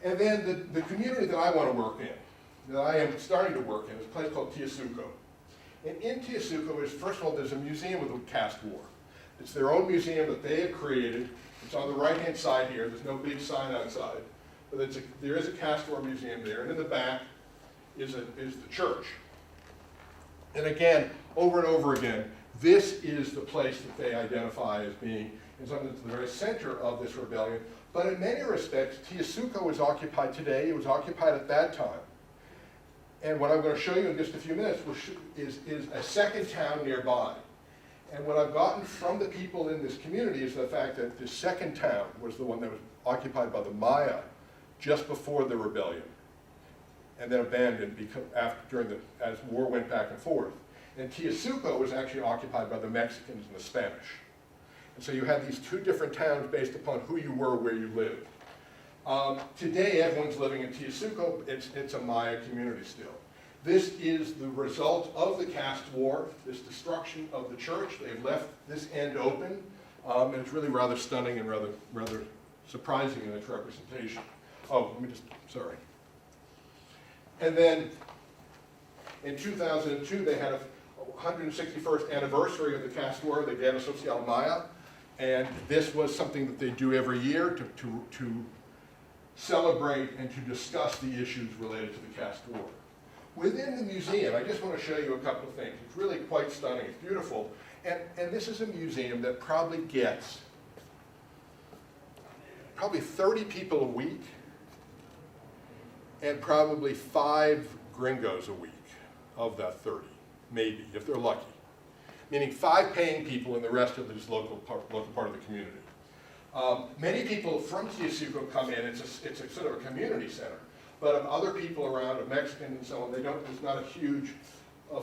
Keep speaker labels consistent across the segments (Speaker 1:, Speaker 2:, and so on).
Speaker 1: And then the community that I want to work in, that I am starting to work in, is a place called Tihosuco. And in Tihosuco is, first of all, there's a museum of the Caste War. It's their own museum that they have created. It's on the right-hand side here. There's no big sign outside. But there is a Caste War museum there. And in the back is the church. And again, over and over again, this is the place that they identify as being in something that's the very center of this rebellion. But in many respects, Tihosuco is occupied today. It was occupied at that time. And what I'm going to show you in just a few minutes is a second town nearby. And what I've gotten from the people in this community is the fact that the second town was the one that was occupied by the Maya just before the rebellion, and then abandoned as war went back and forth. And Tihosuco was actually occupied by the Mexicans and the Spanish. And so you had these two different towns based upon who you were, where you lived. Today, everyone's living in Tihosuco. It's a Maya community still. This is the result of the Caste War, this destruction of the church. They've left this end open, and it's really rather stunning and rather surprising in its representation. Oh, let me just, sorry. And then in 2002, they had a 161st anniversary of the Caste War, the Guerra Social Maya, and this was something that they do every year to celebrate and to discuss the issues related to the Caste War. Within the museum, I just want to show you a couple of things. It's really quite stunning. It's beautiful. And this is a museum that probably gets 30 people a week and probably 5 gringos a week of that 30, maybe, if they're lucky. Meaning 5 paying people and the rest of this local part of the community. Many people from Tihosuco come in. It's a sort of a community center. But of other people around, of Mexicans and so on, there's not a huge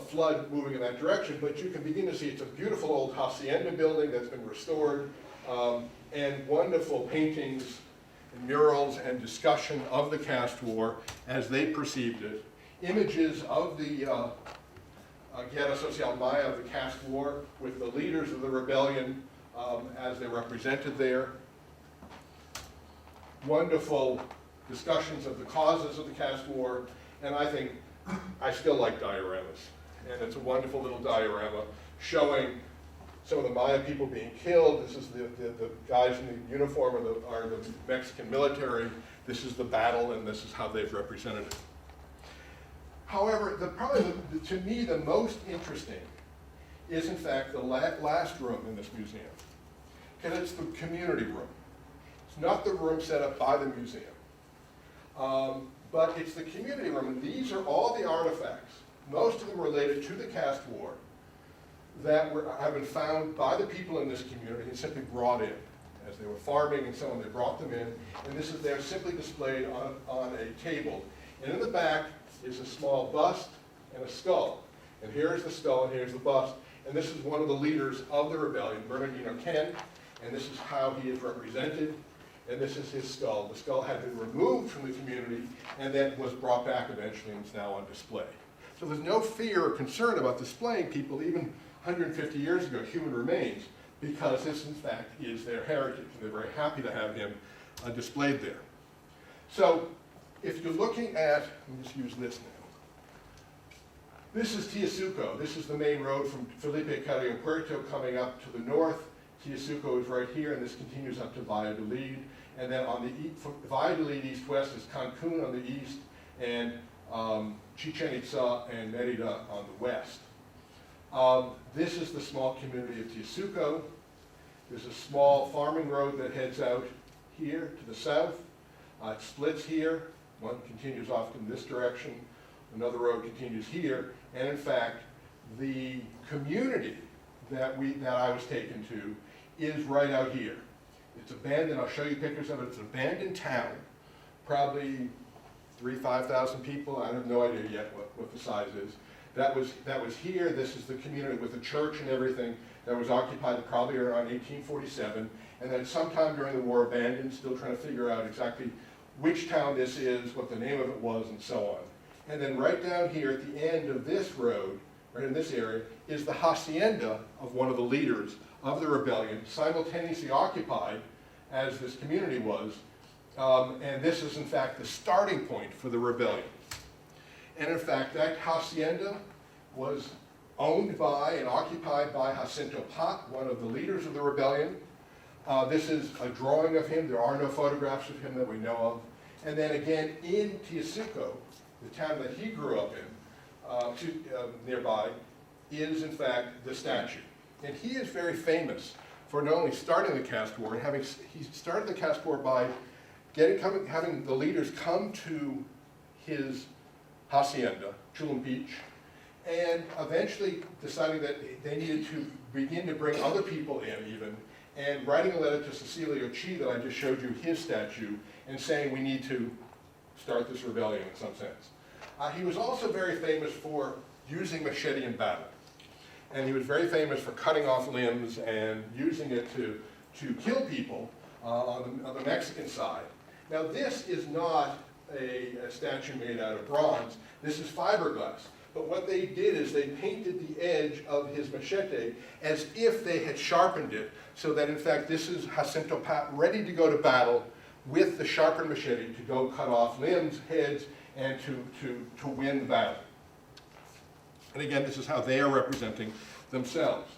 Speaker 1: flood moving in that direction, but you can begin to see it's a beautiful old Hacienda building that's been restored, and wonderful paintings and murals and discussion of the Caste War as they perceived it. Images of the Guerra Social Maya, of the Caste War, with the leaders of the rebellion as they're represented there. Wonderful discussions of the causes of the Caste War, and I still like dioramas. And it's a wonderful little diorama showing some of the Maya people being killed. This is the guys in the uniform are the Mexican military. This is the battle, and this is how they've represented it. However, to me, the most interesting is, in fact, the last room in this museum. And it's the community room. It's not the room set up by the museum. But it's the community room, and these are all the artifacts, most of them related to the Caste War, that have been found by the people in this community and simply brought in. As they were farming and so on, they brought them in, and they're simply displayed on a table. And in the back is a small bust and a skull. And here's the skull, and here's the bust. And this is one of the leaders of the rebellion, Bernardino Ken, and this is how he is represented. And this is his skull. The skull had been removed from the community and then was brought back eventually and is now on display. So there's no fear or concern about displaying people, even 150 years ago, human remains, because this, in fact, is their heritage. They're very happy to have him displayed there. So if you're looking at, let me just use this now. This is Tihosuco. This is the main road from Felipe Carrillo Puerto coming up to the north. Tihosuco is right here, and this continues up to Valladolid. And then on the Valladolid east-west is Cancun on the east, and Chichen Itza and Merida on the west. This is the small community of Tihosuco. There's a small farming road that heads out here to the south. It splits here. One continues off in this direction. Another road continues here. And in fact, the community that I was taken to is right out here. It's abandoned. I'll show you pictures of it. It's an abandoned town, probably 5,000 people. I have no idea yet what the size is. That was here. This is the community with the church and everything that was occupied probably around 1847, and then sometime during the war abandoned, still trying to figure out exactly which town this is, what the name of it was, and so on. And then right down here at the end of this road, right in this area, is the hacienda of one of the leaders of the rebellion, simultaneously occupied, as this community was, And this is, in fact, the starting point for the rebellion. And in fact, that hacienda was owned by and occupied by Jacinto Pat, one of the leaders of the rebellion. This is a drawing of him. There are no photographs of him that we know of. And then again, in Tihosuco, the town that he grew up in, nearby, is in fact the statue. And he is very famous for not only starting the Caste War, and he started the Caste War by having the leaders come to his hacienda, Culumpich, and eventually deciding that they needed to begin to bring other people in even, and writing a letter to Cecilio Chi that I just showed you his statue, and saying we need to start this rebellion in some sense. He was also very famous for using machete in battle. And he was very famous for cutting off limbs and using it to kill people on the Mexican side. Now this is not a statue made out of bronze, this is fiberglass. But what they did is they painted the edge of his machete as if they had sharpened it, so that in fact this is Jacinto Pat ready to go to battle with the sharpened machete to go cut off limbs, heads, and to win the battle. And again, this is how they are representing themselves.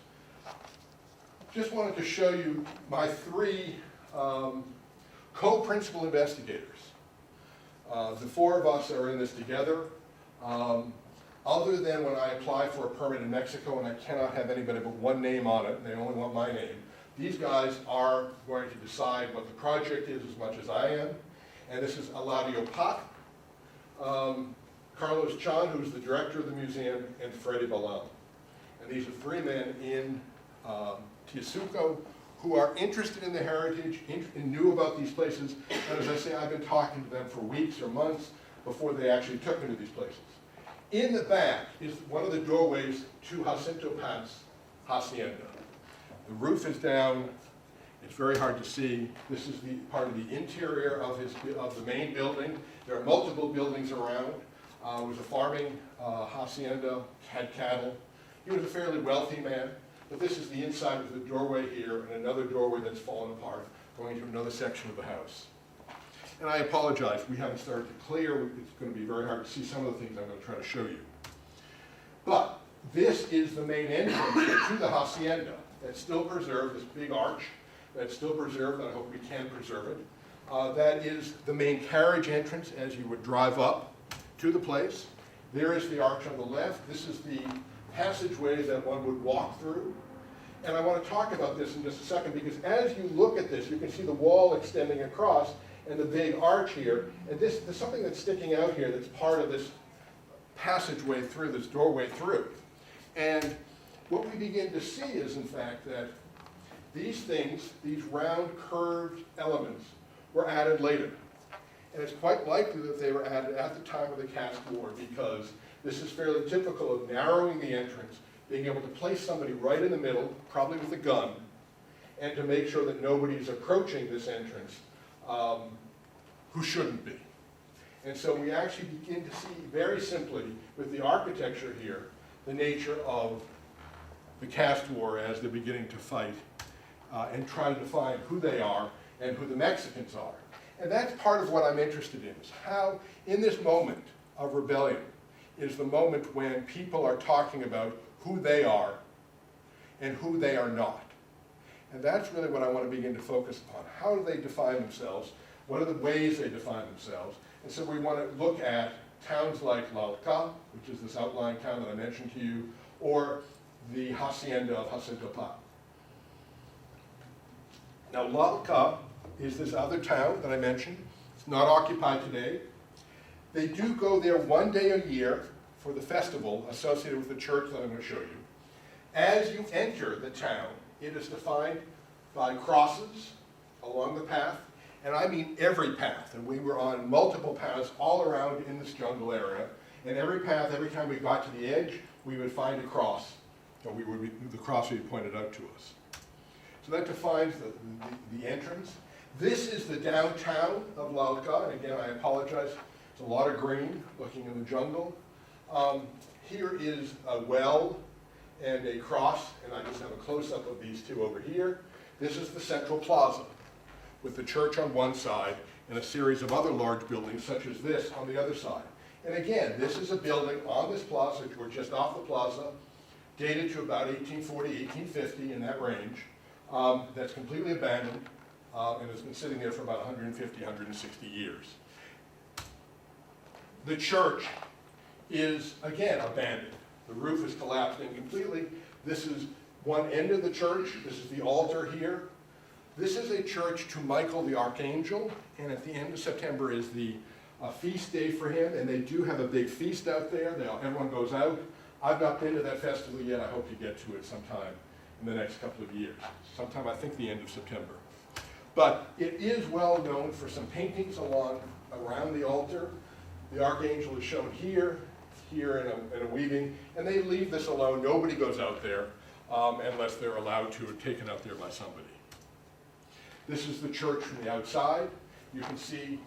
Speaker 1: Just wanted to show you my three co-principal investigators. The four of us are in this together. Other than when I apply for a permit in Mexico and I cannot have anybody but one name on it, and they only want my name, these guys are going to decide what the project is as much as I am. And this is Eladio Pat, Carlos Chan, who's the director of the museum, and Freddy Balam. And these are three men in Tihosuco who are interested in the heritage, and knew about these places. And as I say, I've been talking to them for weeks or months before they actually took me to these places. In the back is one of the doorways to Jacinto Pat's hacienda. The roof is down. It's very hard to see. This is the part of the interior of the main building. There are multiple buildings around. It was a farming hacienda, had cattle. He was a fairly wealthy man, but this is the inside of the doorway here, and another doorway that's fallen apart, going to another section of the house. And I apologize, we haven't started to clear. It's going to be very hard to see some of the things I'm going to try to show you. But this is the main entrance to the hacienda that's still preserved, this big arch that's still preserved, and I hope we can preserve it. That is the main carriage entrance as you would drive up to the place. There is the arch on the left. This is the passageway that one would walk through. And I want to talk about this in just a second, because as you look at this, you can see the wall extending across and the big arch here. And there's something that's sticking out here that's part of this passageway through, this doorway through. And what we begin to see is, in fact, that these things, these round curved elements, were added later. And it's quite likely that they were added at the time of the Caste War, because this is fairly typical of narrowing the entrance, being able to place somebody right in the middle, probably with a gun, and to make sure that nobody's approaching this entrance who shouldn't be. And so we actually begin to see very simply with the architecture here, the nature of the Caste War as they're beginning to fight and try to define who they are and who the Mexicans are. And that's part of what I'm interested in, is how in this moment of rebellion is the moment when people are talking about who they are and who they are not. And that's really what I want to begin to focus upon. How do they define themselves? What are the ways they define themselves? And so we want to look at towns like Lalca, which is this outlying town that I mentioned to you, or the hacienda of Jacinto Pat. Now Lalca is this other town that I mentioned. It's not occupied today. They do go there one day a year for the festival associated with the church that I'm going to show you. As you enter the town, it is defined by crosses along the path, and I mean every path. And we were on multiple paths all around in this jungle area. And every path, every time we got to the edge, we would find a cross, or the cross would be pointed out to us. So that defines the entrance. This is the downtown of Lalca, and again, I apologize. It's a lot of green looking in the jungle. Here is a well and a cross, and I just have a close-up of these two over here. This is the central plaza with the church on one side and a series of other large buildings such as this on the other side. And again, this is a building on this plaza, we're just off the plaza, dated to about 1840, 1850, in that range, that's completely abandoned and has been sitting there for about 150, 160 years. The church is, again, abandoned. The roof is collapsing completely. This is one end of the church. This is the altar here. This is a church to Michael the Archangel, and at the end of September is the feast day for him, and they do have a big feast out there. Everyone goes out. I've not been to that festival yet. I hope to get to it sometime in the next couple of years. Sometime, I think, the end of September. But it is well known for some paintings around the altar. The Archangel is shown here in a weaving, and they leave this alone. Nobody goes out there unless they're allowed to or taken out there by somebody. This is the church from the outside. You can see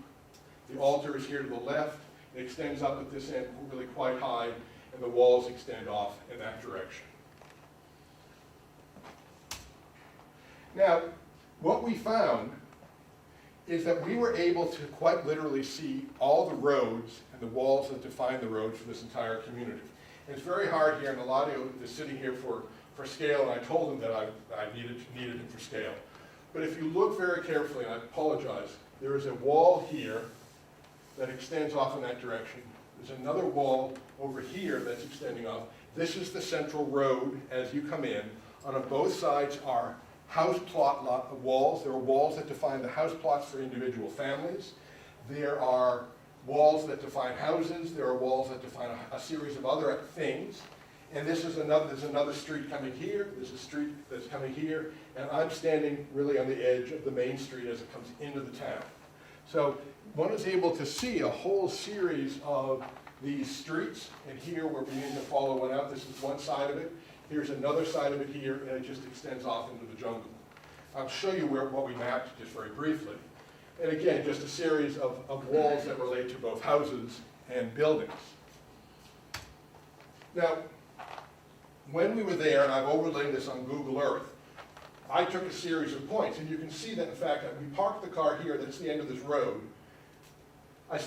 Speaker 1: the altar is here to the left. It extends up at this end really quite high, and the walls extend off in that direction. Now, what we found is that we were able to quite literally see all the roads and the walls that define the roads for this entire community. And it's very hard here, and Eladio is sitting here for scale, and I told him that I needed him for scale. But if you look very carefully, and I apologize, there is a wall here that extends off in that direction. There's another wall over here that's extending off. This is the central road as you come in. On both sides are house plot walls. There are walls that define the house plots for individual families. There are walls that define houses. There are walls that define a series of other things. And there's another street coming here. There's a street that's coming here. And I'm standing really on the edge of the main street as it comes into the town. So one is able to see a whole series of these streets. And here we're beginning to follow one out. This is one side of it. Here's another side of it here, and it just extends off into the jungle. I'll show you what we mapped just very briefly. And again, just a series of walls that relate to both houses and buildings. Now, when we were there, and I've overlaid this on Google Earth, I took a series of points, and you can see that, in fact, we parked the car here, that's the end of this road. I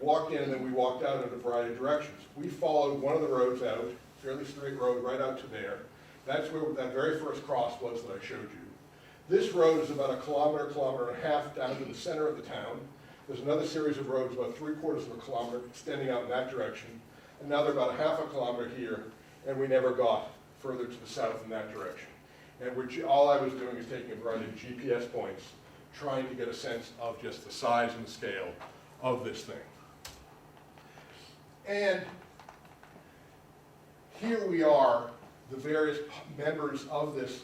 Speaker 1: walked in, and then we walked out in a variety of directions. We followed one of the roads out, fairly straight road, right out to there. That's where that very first cross was that I showed you. This road is about a kilometer and a half down to the center of the town. There's another series of roads about 3/4 of a kilometer extending out in that direction. Another about a half a kilometer here, and we never got further to the south in that direction. And all I was doing is taking a variety of GPS points, trying to get a sense of just the size and the scale of this thing. And here we are, the various members of this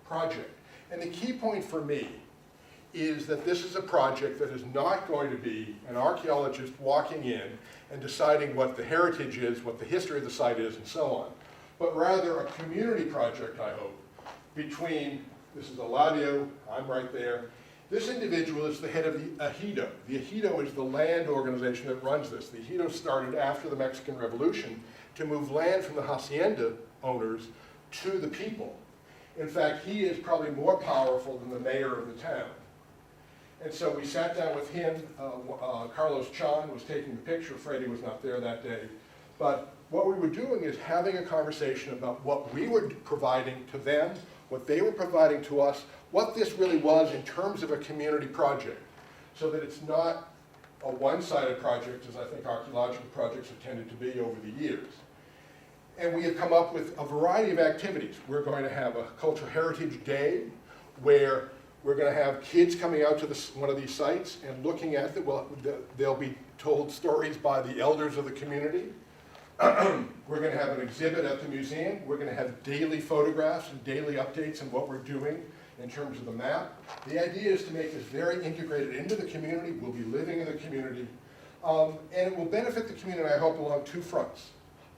Speaker 1: project. And the key point for me is that this is a project that is not going to be an archaeologist walking in and deciding what the heritage is, what the history of the site is, and so on, but rather a community project, I hope, between, this is Eladio, I'm right there. This individual is the head of the Ejido. The Ejido is the land organization that runs this. The Ejido started after the Mexican Revolution to move land from the Hacienda owners to the people. In fact, he is probably more powerful than the mayor of the town. And so we sat down with him. Carlos Chan was taking the picture. Freddie was not there that day. But what we were doing is having a conversation about what we were providing to them, what they were providing to us, what this really was in terms of a community project, so that it's not a one-sided project, as I think archaeological projects have tended to be over the years. And we have come up with a variety of activities. We're going to have a Cultural Heritage Day, where we're going to have kids coming out to one of these sites and looking at it. Well, they'll be told stories by the elders of the community. We're going to have an exhibit at the museum. We're going to have daily photographs and daily updates on what we're doing in terms of the map. The idea is to make this very integrated into the community. We'll be living in the community. And it will benefit the community, I hope, along two fronts.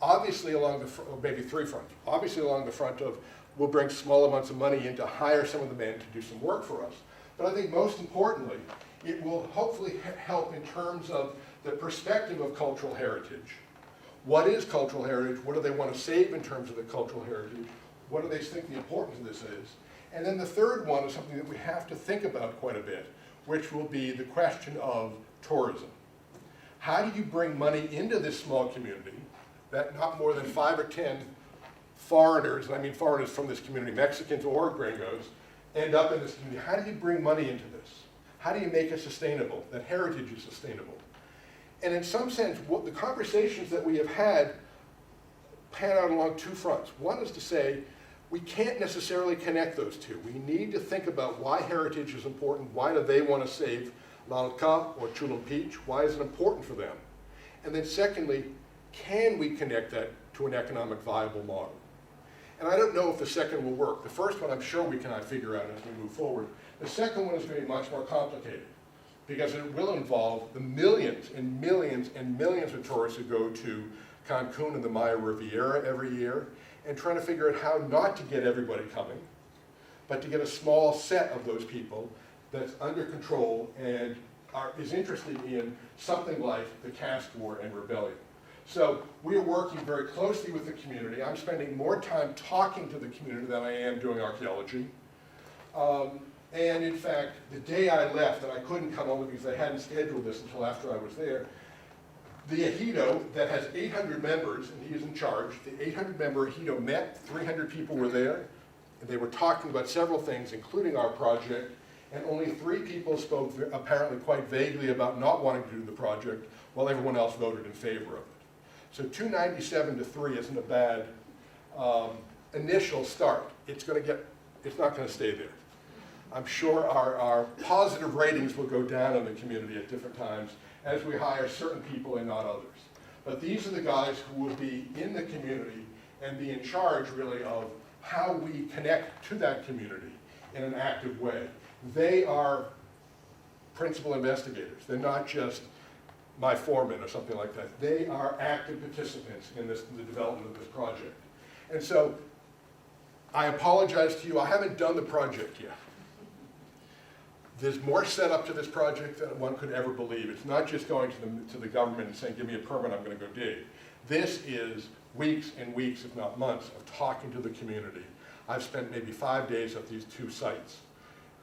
Speaker 1: Obviously along the front, or maybe three fronts. Obviously along the front of, we'll bring small amounts of money in to hire some of the men to do some work for us. But I think most importantly, it will hopefully help in terms of the perspective of cultural heritage. What is cultural heritage? What do they want to save in terms of the cultural heritage? What do they think the importance of this is? And then the third one is something that we have to think about quite a bit. which will be the question of tourism. How do you bring money into this small community that not more than 5 or 10 foreigners, and I mean foreigners from this community, Mexicans or gringos, end up in this community? How do you bring money into this? How do you make it sustainable, that heritage is sustainable? And in some sense, what the conversations that we have had pan out along two fronts. One is to say, we can't necessarily connect those two. We need to think about why heritage is important. Why do they want to save Lalca or Culumpich? Why is it important for them? And then secondly, can we connect that to an economic viable model? And I don't know if the second will work. The first one I'm sure we cannot figure out as we move forward. The second one is going to be much more complicated because it will involve the millions and millions and millions of tourists who go to Cancun and the Maya Riviera every year, and trying to figure out how not to get everybody coming, but to get a small set of those people that's under control and is interested in something like the Caste War and rebellion. So we are working very closely with the community. I'm spending more time talking to the community than I am doing archaeology. And in fact, the day I left, and I couldn't come over because I hadn't scheduled this until after I was there, the ejido that has 800 members, and he is in charge, the 800-member ejido met, 300 people were there, and they were talking about several things, including our project, and only 3 people spoke apparently quite vaguely about not wanting to do the project, while everyone else voted in favor of it. So 297 to 3 isn't a bad initial start. It's not going to stay there. I'm sure our positive ratings will go down in the community at different times as we hire certain people and not others. But these are the guys who will be in the community and be in charge, really, of how we connect to that community in an active way. They are principal investigators. They're not just my foreman or something like that. They are active participants in the development of this project. And so I apologize to you. I haven't done the project yet. There's more setup to this project than one could ever believe. It's not just going to the government and saying, give me a permit, I'm going to go dig. This is weeks and weeks, if not months, of talking to the community. I've spent maybe 5 days at these 2 sites,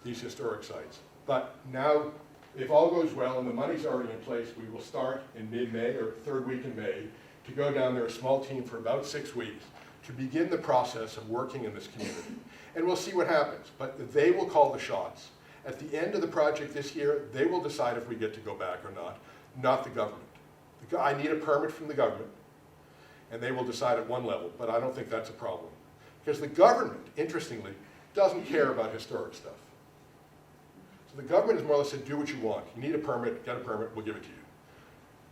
Speaker 1: these historic sites. But now, if all goes well and the money's already in place, we will start in mid-May or 3rd week in May to go down there, a small team for about 6 weeks, to begin the process of working in this community. And we'll see what happens, but they will call the shots. At the end of the project this year, they will decide if we get to go back or not the government. I need a permit from the government, and they will decide at one level, but I don't think that's a problem. Because the government, interestingly, doesn't care about historic stuff. So the government is more or less said, do what you want. You need a permit, get a permit, we'll give it to you.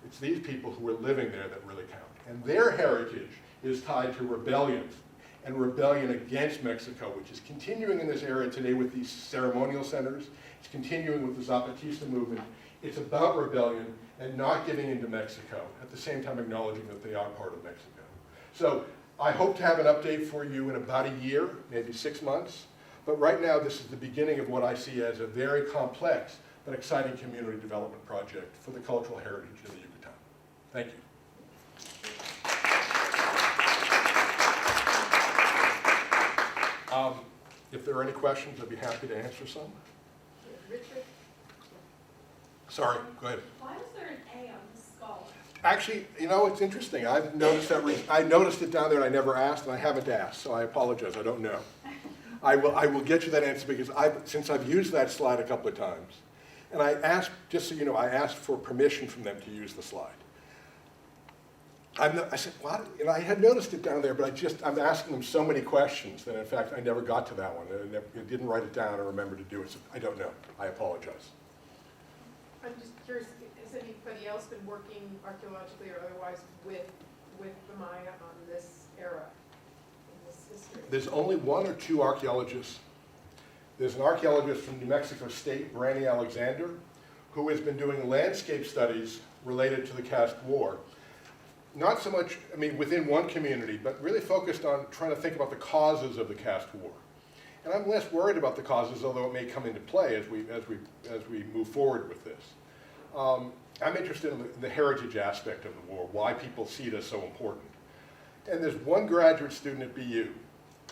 Speaker 1: It's these people who are living there that really count. And their heritage is tied to rebellion, and rebellion against Mexico, which is continuing in this area today with these ceremonial centers. It's continuing with the Zapatista movement. It's about rebellion and not giving into Mexico, at the same time acknowledging that they are part of Mexico. So I hope to have an update for you in about a year, maybe 6 months. But right now, this is the beginning of what I see as a very complex but exciting community development project for the cultural heritage of the Yucatan. Thank you. If there are any questions, I'd be happy to answer some.
Speaker 2: Richard?
Speaker 1: Sorry, go ahead.
Speaker 2: Why is there an A on the skull?
Speaker 1: Actually, you know, it's interesting. I've noticed that. I noticed it down there and I never asked, and I haven't asked, so I apologize. I don't know. I will get you that answer because since I've used that slide a couple of times, and I asked, just so you know, I asked for permission from them to use the slide. I said, what? And I had noticed it down there, but I'm asking them so many questions that, in fact, I never got to that one. I didn't write it down or remember to do it, so I don't know. I apologize.
Speaker 2: I'm just curious, has anybody else been working archaeologically or otherwise with the Maya on this era, in this history?
Speaker 1: There's only 1 or 2 archaeologists. There's an archaeologist from New Mexico State, Brandy Alexander, who has been doing landscape studies related to the Caste War. Not so much, I mean, within one community, but really focused on trying to think about the causes of the Caste War. And I'm less worried about the causes, although it may come into play as we move forward with this. I'm interested in the heritage aspect of the war, why people see it as so important. And there's one graduate student at BU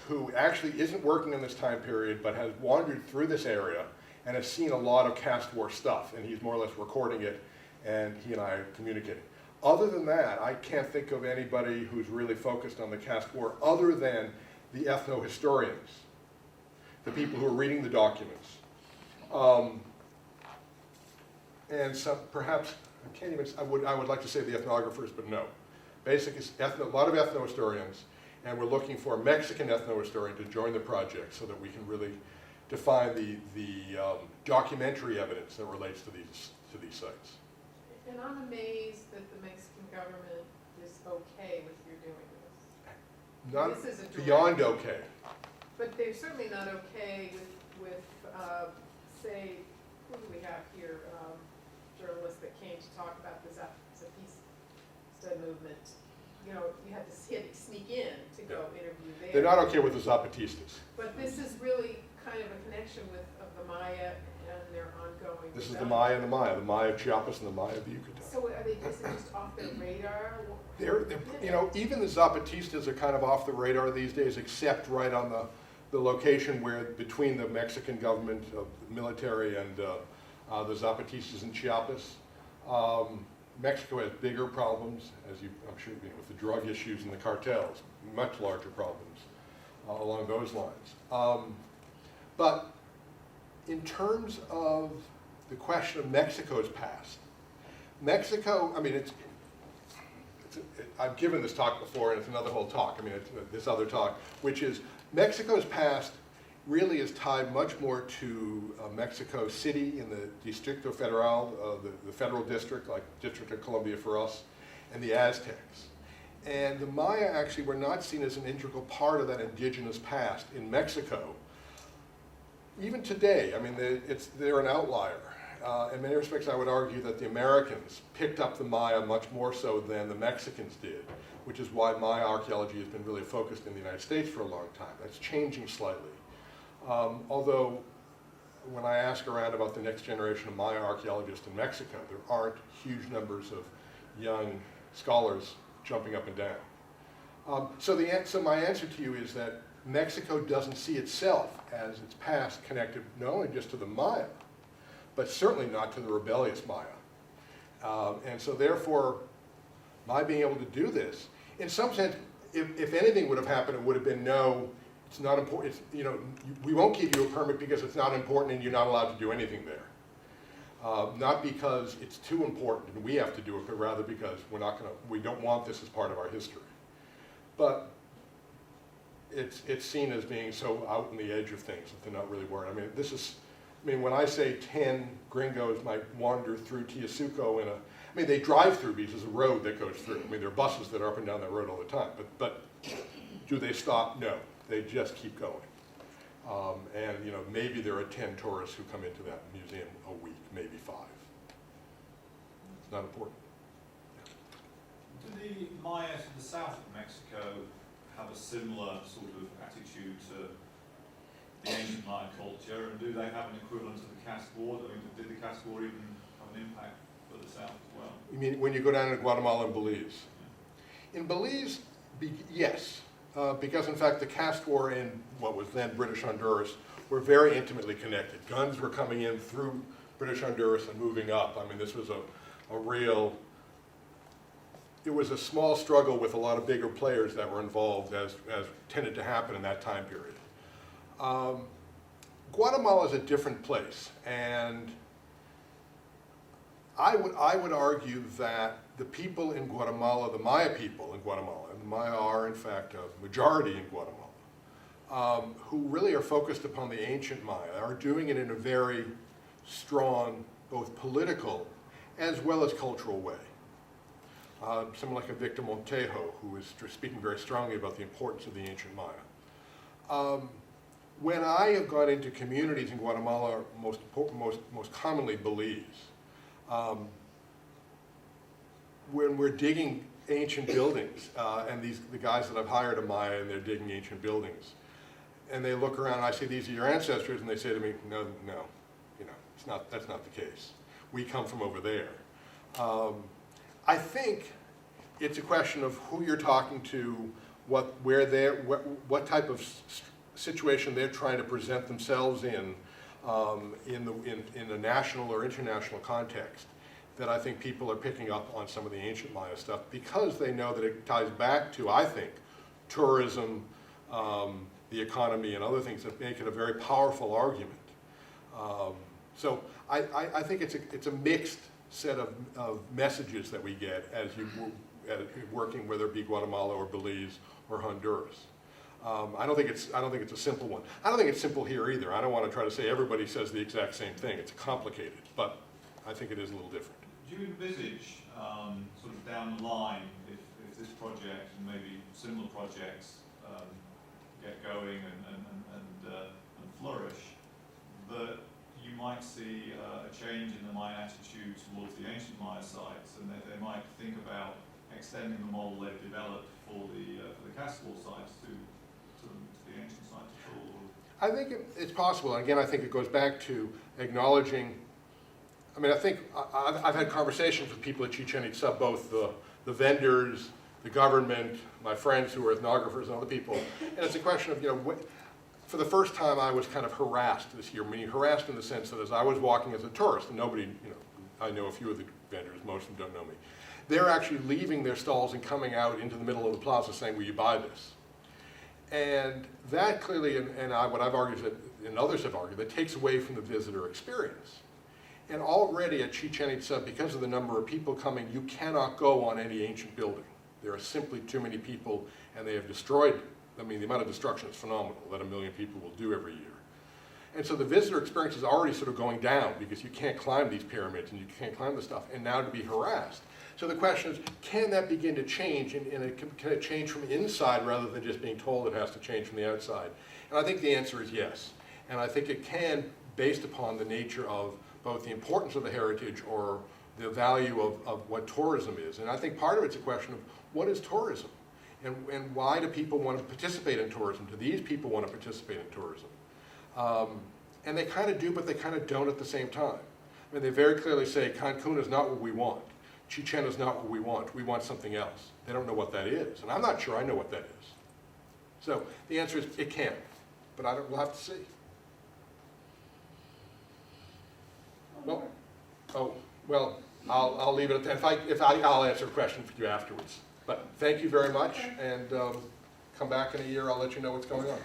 Speaker 1: who actually isn't working in this time period, but has wandered through this area and has seen a lot of Caste War stuff, and he's more or less recording it, and he and I are communicating. Other than that, I can't think of anybody who's really focused on the Caste War other than the ethno-historians, the people who are reading the documents. And some, perhaps, I can't even, I would like to say the ethnographers, but no. Basically, a lot of ethno-historians, and we're looking for a Mexican ethno-historian to join the project so that we can really define the documentary evidence that relates to these sites.
Speaker 2: And I'm amazed that the Mexican government is okay with you doing this.
Speaker 1: Not
Speaker 2: This is a direct-
Speaker 1: beyond okay.
Speaker 2: But they're certainly not okay with say, who do we have here? Journalists that came to talk about the Zapatista movement. You know, you had to sneak in to go interview there.
Speaker 1: They're not okay with the Zapatistas.
Speaker 2: But this is really kind of a connection of the Maya and their ongoing.
Speaker 1: This is the Maya and the Maya of Chiapas and the Maya of Yucatan.
Speaker 2: So are they just off their radar?
Speaker 1: They're, you know, even the Zapatistas are kind of off the radar these days, except right on the location where between the Mexican government, military, and the Zapatistas in Chiapas. Mexico has bigger problems, as I'm sure you know, with the drug issues and the cartels, much larger problems along those lines. But in terms of the question of Mexico's past, Mexico, I mean, I've given this talk before, and it's another whole talk, I mean, it's this other talk, which is Mexico's past really is tied much more to Mexico City in the Distrito Federal, the federal district, like District of Columbia for us, and the Aztecs. And the Maya actually were not seen as an integral part of that indigenous past in Mexico. Even today, I mean, they're an outlier. In many respects, I would argue that the Americans picked up the Maya much more so than the Mexicans did, which is why Maya archaeology has been really focused in the United States for a long time. That's changing slightly. Although, when I ask around about the next generation of Maya archaeologists in Mexico, there aren't huge numbers of young scholars jumping up and down. So my answer to you is that Mexico doesn't see itself as its past connected not only just to the Maya, but certainly not to the rebellious Maya. And so therefore, my being able to do this, in some sense, if anything would have happened, it would have been no, it's not important, you know, we won't give you a permit because it's not important and you're not allowed to do anything there. Not because it's too important and we have to do it, but rather because we don't want this as part of our history. But it's seen as being so out on the edge of things that they're not really worried. I mean, when I say 10 gringos might wander through Tihosuco they drive through because there's a road that goes through. I mean, there are buses that are up and down that road all the time. But do they stop? No. They just keep going. And, you know, maybe there are 10 tourists who come into that museum a week, maybe 5. It's not important.
Speaker 3: Do the Mayas in the south of Mexico have a similar sort of attitude to the ancient Maya culture, and do they have an equivalent to the Caste War? I mean, did the Caste War even have an impact for the south as well?
Speaker 1: You mean when you go down to Guatemala and Belize? Yeah. In Belize, yes. Because in fact the Caste War in what was then British Honduras were very intimately connected. Guns were coming in through British Honduras and moving up. I mean, this was a real, it was a small struggle with a lot of bigger players that were involved, as tended to happen in that time period. Guatemala is a different place, and I would argue that the people in Guatemala, the Maya people in Guatemala, and the Maya are in fact a majority in Guatemala, who really are focused upon the ancient Maya, are doing it in a very strong, both political as well as cultural way. Someone like a Victor Montejo, who is speaking very strongly about the importance of the ancient Maya. When I have gone into communities in Guatemala, most commonly Belize, when we're digging ancient buildings, and the guys that I've hired are Maya and they're digging ancient buildings, and they look around and I say, these are your ancestors, and they say to me, no, you know, that's not the case. We come from over there. I think it's a question of who you're talking to, what type of situation they're trying to present themselves in, in a national or international context, that I think people are picking up on some of the ancient Maya stuff because they know that it ties back to, I think, tourism, the economy, and other things that make it a very powerful argument. So I think it's a mixed set of messages that we get as you working, whether it be Guatemala or Belize or Honduras. I don't think it's a simple one. I don't think it's simple here either. I don't want to try to say everybody says the exact same thing. It's complicated, but I think it is a little different.
Speaker 3: Do you envisage, sort of down the line, if this project and maybe similar projects get going and flourish, that you might see a change in the Mayan attitude towards the ancient Maya sites, and that they might think about extending the model they've developed for the Caste War sites to the ancient sites at all?
Speaker 1: I think it's possible, and again, I think it goes back to acknowledging. I mean, I think I've had conversations with people at Chichen Itza, both the vendors, the government, my friends who are ethnographers and other people, and it's a question of, for the first time I was kind of harassed this year. I mean, harassed in the sense that as I was walking as a tourist, and nobody, I know a few of the vendors, most of them don't know me, they're actually leaving their stalls and coming out into the middle of the plaza saying, will you buy this? And that clearly, what I've argued, and others have argued, that takes away from the visitor experience. And already at Chichen Itza, because of the number of people coming, you cannot go on any ancient building. There are simply too many people, and they have destroyed, I mean, the amount of destruction is phenomenal that 1 million people will do every year. And so the visitor experience is already sort of going down because you can't climb these pyramids and you can't climb the stuff, and now to be harassed. So the question is, can that begin to change, and can it change from inside rather than just being told it has to change from the outside? And I think the answer is yes. And I think it can, based upon the nature of both the importance of the heritage or the value of what tourism is. And I think part of it's a question of what is tourism? And why do people want to participate in tourism? Do these people want to participate in tourism? And they kind of do, but they kind of don't at the same time. I mean, they very clearly say Cancun is not what we want. Chichen is not what we want. We want something else. They don't know what that is. And I'm not sure I know what that is. So the answer is it can, but we'll have to see. Well, I'll leave it at that. I'll answer a question for you afterwards. But thank you very much, and come back in a year. I'll let you know what's going on.